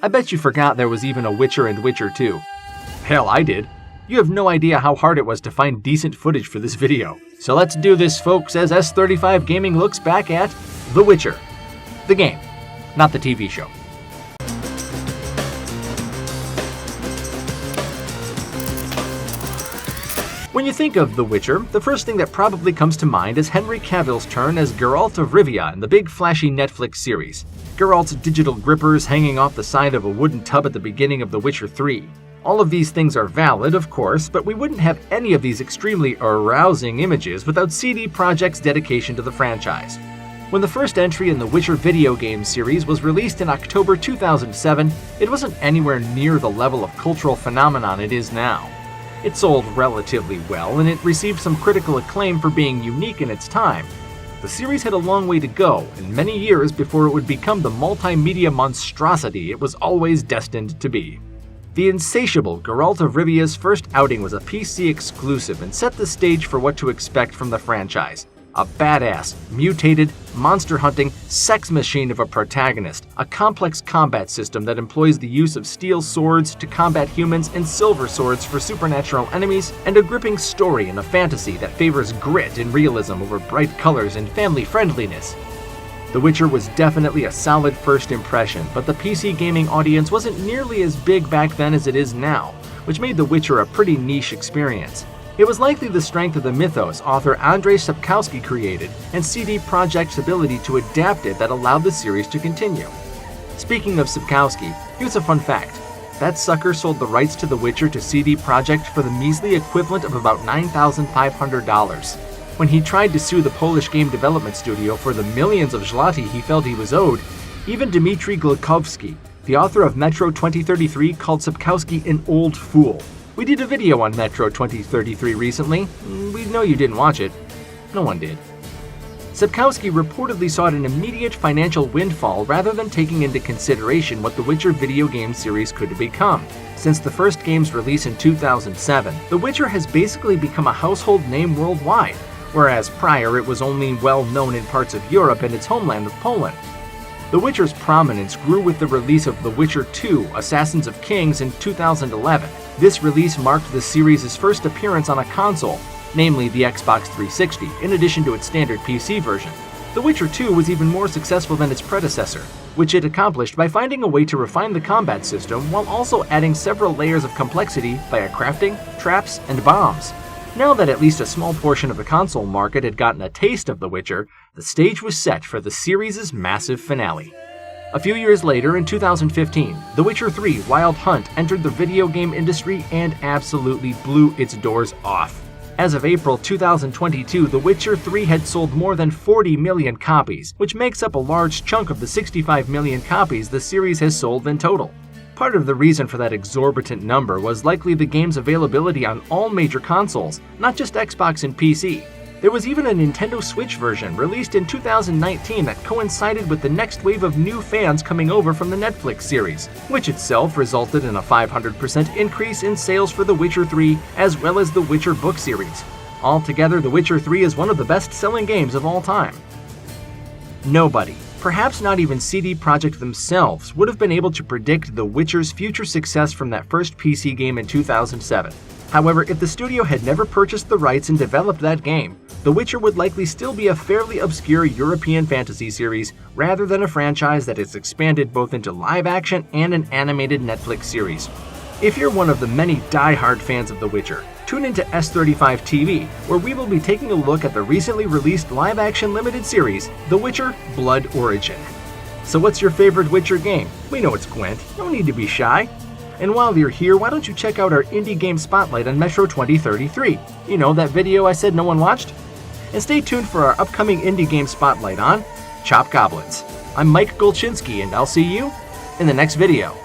I bet you forgot there was even a Witcher and Witcher 2. Hell, I did. You have no idea how hard it was to find decent footage for this video. So let's do this, folks, as S35 Gaming looks back at The Witcher. The game, not the TV show. When you think of The Witcher, the first thing that probably comes to mind is Henry Cavill's turn as Geralt of Rivia in the big flashy Netflix series. Geralt's digital grippers hanging off the side of a wooden tub at the beginning of The Witcher 3. All of these things are valid, of course, but we wouldn't have any of these extremely arousing images without CD Projekt's dedication to the franchise. When the first entry in the Witcher video game series was released in October 2007, it wasn't anywhere near the level of cultural phenomenon it is now. It sold relatively well, and it received some critical acclaim for being unique in its time. The series had a long way to go, and many years before it would become the multimedia monstrosity it was always destined to be. The insatiable Geralt of Rivia's first outing was a PC exclusive and set the stage for what to expect from the franchise. A badass, mutated, monster-hunting sex machine of a protagonist, a complex combat system that employs the use of steel swords to combat humans and silver swords for supernatural enemies, and a gripping story in a fantasy that favors grit and realism over bright colors and family friendliness. The Witcher was definitely a solid first impression, but the PC gaming audience wasn't nearly as big back then as it is now, which made The Witcher a pretty niche experience. It was likely the strength of the mythos author Andrzej Sapkowski created, and CD Projekt's ability to adapt it that allowed the series to continue. Speaking of Sapkowski, here's a fun fact. That sucker sold the rights to The Witcher to CD Projekt for the measly equivalent of about $9,500. When he tried to sue the Polish game development studio for the millions of zloty he felt he was owed, even Dmitry Glukowski, the author of Metro 2033, called Sapkowski an old fool. We did a video on Metro 2033 recently. We know you didn't watch it. No one did. Sapkowski reportedly sought an immediate financial windfall rather than taking into consideration what the Witcher video game series could become. Since the first game's release in 2007, The Witcher has basically become a household name worldwide, whereas prior it was only well known in parts of Europe and its homeland of Poland. The Witcher's prominence grew with the release of The Witcher 2: Assassins of Kings in 2011. This release marked the series' first appearance on a console, namely the Xbox 360, in addition to its standard PC version. The Witcher 2 was even more successful than its predecessor, which it accomplished by finding a way to refine the combat system while also adding several layers of complexity via crafting, traps, and bombs. Now that at least a small portion of the console market had gotten a taste of The Witcher, the stage was set for the series' massive finale. A few years later, in 2015, The Witcher 3: Wild Hunt entered the video game industry and absolutely blew its doors off. As of April 2022, The Witcher 3 had sold more than 40 million copies, which makes up a large chunk of the 65 million copies the series has sold in total. Part of the reason for that exorbitant number was likely the game's availability on all major consoles, not just Xbox and PC. There was even a Nintendo Switch version released in 2019 that coincided with the next wave of new fans coming over from the Netflix series, which itself resulted in a 500% increase in sales for The Witcher 3 as well as the Witcher book series. Altogether, The Witcher 3 is one of the best-selling games of all time. Nobody, perhaps not even CD Projekt themselves, would have been able to predict The Witcher's future success from that first PC game in 2007. However, if the studio had never purchased the rights and developed that game, The Witcher would likely still be a fairly obscure European fantasy series rather than a franchise that has expanded both into live action and an animated Netflix series. If you're one of the many die-hard fans of The Witcher, tune into S35 TV, where we will be taking a look at the recently released live-action limited series, The Witcher: Blood Origin. So what's your favorite Witcher game? We know it's Gwent, no need to be shy. And while you're here, why don't you check out our Indie Game Spotlight on Metro 2033? You know, that video I said no one watched? And stay tuned for our upcoming Indie Game Spotlight on Chop Goblins. I'm Mike Golchinski, and I'll see you in the next video.